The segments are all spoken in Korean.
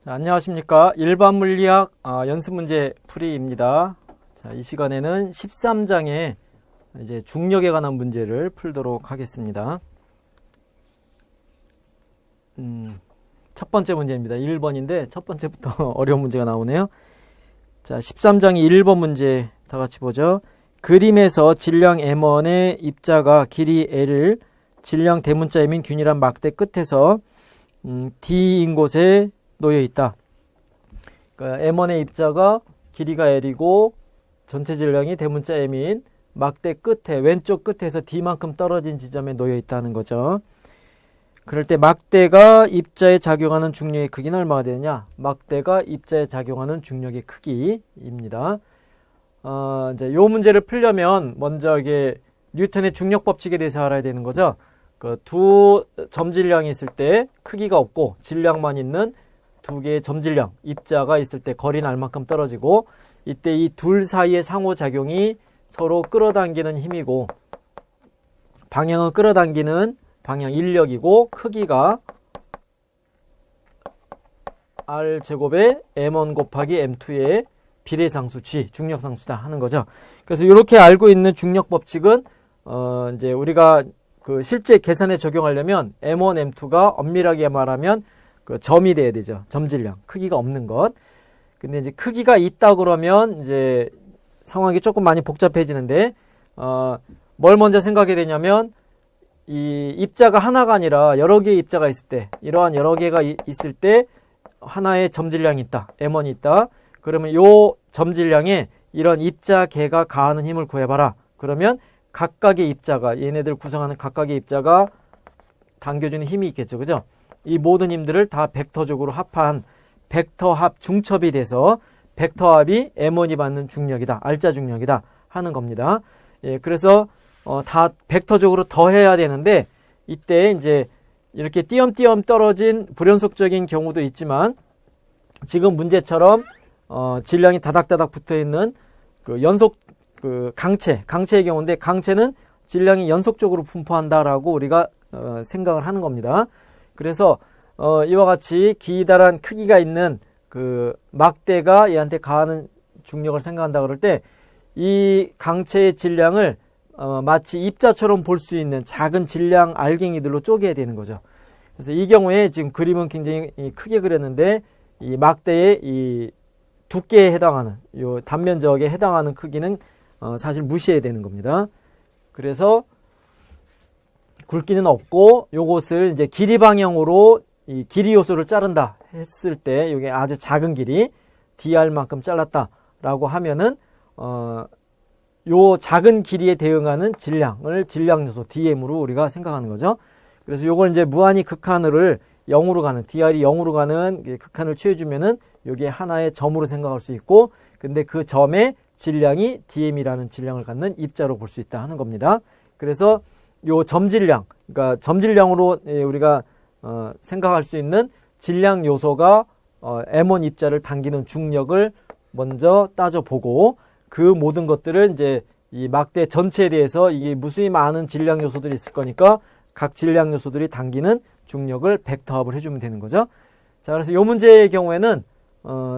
자, 안녕하십니까. 일반 물리학 연습 문제 풀이입니다. 자, 이 시간에는 13장의 이제 중력에 관한 문제를 풀도록 하겠습니다. 첫 번째 문제입니다. 1번인데 첫 번째부터 어려운 문제가 나오네요. 자, 13장의 1번 문제 다 같이 보죠. 그림에서 질량 M1의 입자가 길이 L을 질량 대문자 M인 균일한 막대 끝에서 D인 곳에 놓여 있다. 그러니까 M1의 입자가 길이가 L이고 전체 질량이 대문자 M인 막대 끝에 왼쪽 끝에서 D만큼 떨어진 지점에 놓여 있다는 거죠. 그럴 때 막대가 입자에 작용하는 중력의 크기는 얼마가 되느냐? 막대가 입자에 작용하는 중력의 크기입니다. 이제 요 문제를 풀려면 먼저 이게 뉴턴의 중력 법칙에 대해서 알아야 되는 거죠. 그 두 점질량이 있을 때 크기가 없고 질량만 있는 두 개의 점질량, 입자가 있을 때 거리는 얼만큼 떨어지고, 이때 이 둘 사이의 상호작용이 서로 끌어당기는 힘이고, 방향을 끌어당기는 방향 인력이고, 크기가 R제곱에 M1 곱하기 M2의 비례상수 G, 중력상수다 하는 거죠. 그래서 이렇게 알고 있는 중력 법칙은, 이제 우리가 그 실제 계산에 적용하려면 M1, M2가 엄밀하게 말하면 그 점이 돼야 되죠. 점질량. 크기가 없는 것. 근데 이제 크기가 있다 그러면 이제 상황이 조금 많이 복잡해지는데, 뭘 먼저 생각해야 되냐면, 이 입자가 하나가 아니라 여러 개의 입자가 있을 때, 이러한 여러 개가 있을 때 하나의 점질량이 있다. M1이 있다. 그러면 요 점질량에 이런 입자 개가 가하는 힘을 구해봐라. 그러면 각각의 입자가, 얘네들 구성하는 각각의 입자가 당겨주는 힘이 있겠죠. 그죠? 이 모든 힘들을 다 벡터적으로 합한 벡터 합 중첩이 돼서 벡터 합이 M1이 받는 중력이다. R자 중력이다. 하는 겁니다. 예, 그래서 다 벡터적으로 더해야 되는데, 이때 이제 이렇게 띄엄띄엄 떨어진 불연속적인 경우도 있지만, 지금 문제처럼 질량이 다닥다닥 붙어 있는 그 연속 그 강체의 경우인데, 강체는 질량이 연속적으로 분포한다라고 우리가 생각을 하는 겁니다. 그래서 이와 같이 기다란 크기가 있는 그 막대가 얘한테 가하는 중력을 생각한다 그럴 때, 이 강체의 질량을 마치 입자처럼 볼 수 있는 작은 질량 알갱이들로 쪼개야 되는 거죠. 그래서 이 경우에 지금 그림은 굉장히 크게 그렸는데, 이 막대의 이 두께에 해당하는, 요 단면적에 해당하는 크기는 사실 무시해야 되는 겁니다. 그래서 굵기는 없고, 요것을 이제 길이 방향으로 이 길이 요소를 자른다 했을 때, 이게 아주 작은 길이 dr만큼 잘랐다라고 하면은 요 작은 길이에 대응하는 질량을 질량 요소 dm으로 우리가 생각하는 거죠. 그래서 요걸 이제 무한히 극한을 0으로 가는, dr이 0으로 가는 극한을 취해주면은 요게 하나의 점으로 생각할 수 있고, 근데 그 점의 질량이 dm이라는 질량을 갖는 입자로 볼 수 있다 하는 겁니다. 그래서 요 점질량, 그러니까 점질량으로 우리가 생각할 수 있는 질량 요소가 M1 입자를 당기는 중력을 먼저 따져보고, 그 모든 것들을 이제 이 막대 전체에 대해서 이게 무수히 많은 질량 요소들이 있을 거니까 각 질량 요소들이 당기는 중력을 벡터합을 해주면 되는 거죠. 자, 그래서 이 문제의 경우에는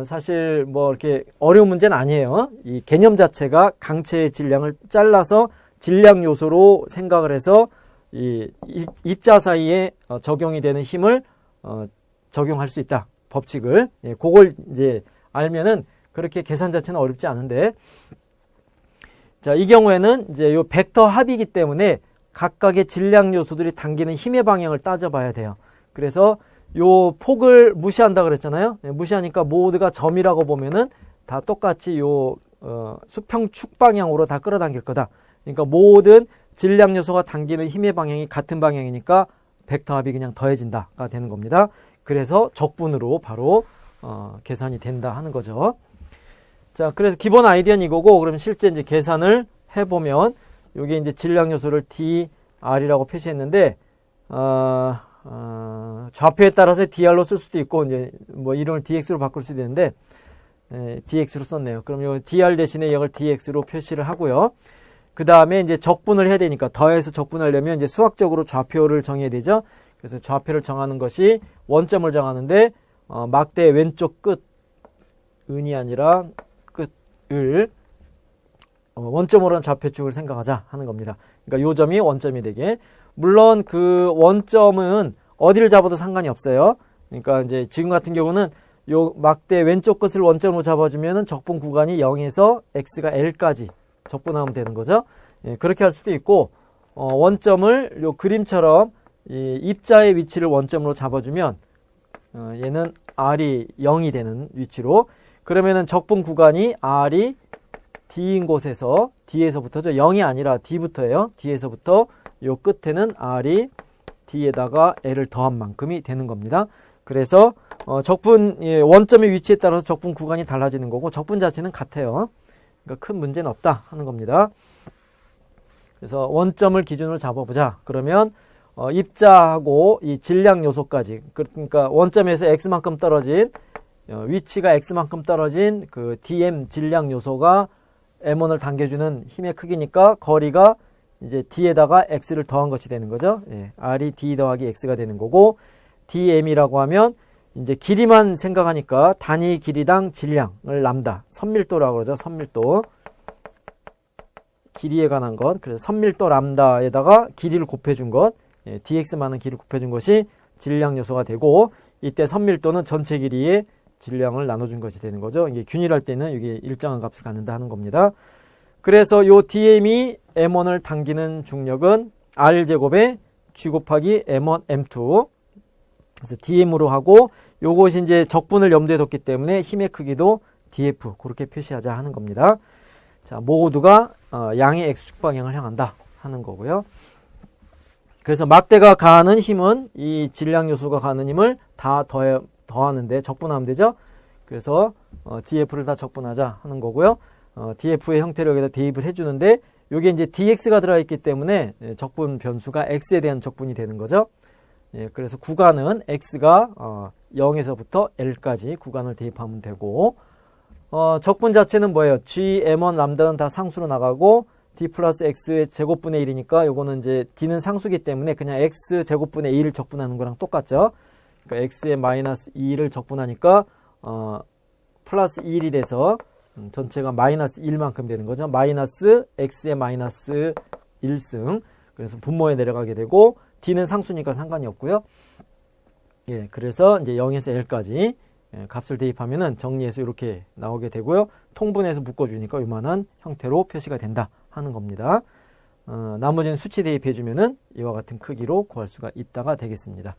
사실 뭐 이렇게 어려운 문제는 아니에요. 이 개념 자체가 강체의 질량을 잘라서 질량 요소로 생각을 해서 이 입자 사이에 적용이 되는 힘을 적용할 수 있다. 법칙을. 예, 그걸 이제 알면은 그렇게 계산 자체는 어렵지 않은데, 자, 이 경우에는 이제 요 벡터 합이기 때문에 각각의 질량 요소들이 당기는 힘의 방향을 따져봐야 돼요. 그래서 요 폭을 무시한다 그랬잖아요. 예, 무시하니까 모두가 점이라고 보면은 다 똑같이 요 수평축 방향으로 다 끌어당길 거다. 그러니까 모든 질량 요소가 당기는 힘의 방향이 같은 방향이니까 벡터 합이 그냥 더해진다가 되는 겁니다. 그래서 적분으로 바로 계산이 된다 하는 거죠. 자, 그래서 기본 아이디어는 이거고, 그럼 실제 이제 계산을 해보면, 요게 이제 질량 요소를 dr이라고 표시했는데, 좌표에 따라서 dr로 쓸 수도 있고, 이제 뭐 이름을 dx로 바꿀 수도 있는데, dx로 썼네요. 그럼 요 dr 대신에 이걸 dx로 표시를 하고요. 그 다음에 이제 적분을 해야 되니까, 더해서 적분하려면 이제 수학적으로 좌표를 정해야 되죠. 그래서 좌표를 정하는 것이 원점을 정하는데, 막대 왼쪽 끝, 은이 아니라 끝을 원점으로 한 좌표축을 생각하자 하는 겁니다. 그러니까 요 점이 원점이 되게. 물론 그 원점은 어디를 잡아도 상관이 없어요. 그러니까 이제 지금 같은 경우는 요 막대 왼쪽 끝을 원점으로 잡아주면은 적분 구간이 0에서 x가 l까지 적분하면 되는 거죠. 예, 그렇게 할 수도 있고, 원점을 요 그림처럼 이 입자의 위치를 원점으로 잡아주면 얘는 r이 0이 되는 위치로, 그러면은 적분 구간이 r이 d인 곳에서 d에서부터죠. 0이 아니라 d부터예요. d에서부터 요 끝에는 r이 d에다가 l을 더한 만큼이 되는 겁니다. 그래서 적분 원점의 위치에 따라서 적분 구간이 달라지는 거고 적분 자체는 같아요. 그러니까 큰 문제는 없다 하는 겁니다. 그래서 원점을 기준으로 잡아보자. 그러면 입자하고 이 질량 요소까지, 그러니까 원점에서 x만큼 떨어진 위치가 x만큼 떨어진 그 dm 질량 요소가 m1을 당겨주는 힘의 크기니까 거리가 이제 d에다가 x를 더한 것이 되는 거죠. 예, r이 d 더하기 x가 되는 거고, dm이라고 하면 이제 길이만 생각하니까 단위 길이당 질량을 람다, 선밀도라고 그러죠. 선밀도, 길이에 관한 것. 그래서 선밀도 람다에다가 길이를 곱해준 것, 예, dx만한 길이를 곱해준 것이 질량 요소가 되고, 이때 선밀도는 전체 길이의 질량을 나눠준 것이 되는 거죠. 이게 균일할 때는 이게 일정한 값을 갖는다 하는 겁니다. 그래서 요 dm이 m1을 당기는 중력은 r제곱에 g 곱하기 m1, m2. 그래서 dm으로 하고, 요것이 이제 적분을 염두에 뒀기 때문에 힘의 크기도 df, 그렇게 표시하자 하는 겁니다. 자, 모두가 양의 x축 방향을 향한다 하는 거고요. 그래서 막대가 가하는 힘은 이 질량 요소가 가하는 힘을 다 더하는데 적분하면 되죠. 그래서 df를 다 적분하자 하는 거고요. df의 형태를 여기다 대입을 해주는데, 요게 이제 dx가 들어있기 때문에 적분 변수가 x에 대한 적분이 되는 거죠. 예, 그래서 구간은 x가 0에서부터 l까지 구간을 대입하면 되고, 적분 자체는 뭐예요? g, m1, 람다는 다 상수로 나가고 d 플러스 x의 제곱분의 1이니까 요거는 이제 d는 상수기 때문에 그냥 x 제곱분의 2를 적분하는 거랑 똑같죠. 그러니까 x의 마이너스 2를 적분하니까 플러스 1이 돼서 전체가 마이너스 1만큼 되는 거죠. 마이너스 x의 마이너스 1승. 그래서 분모에 내려가게 되고, d는 상수니까 상관이 없고요. 예, 그래서 이제 0에서 l까지 값을 대입하면은 정리해서 이렇게 나오게 되고요. 통분해서 묶어주니까 이만한 형태로 표시가 된다 하는 겁니다. 나머지는 수치 대입해주면은 이와 같은 크기로 구할 수가 있다가 되겠습니다.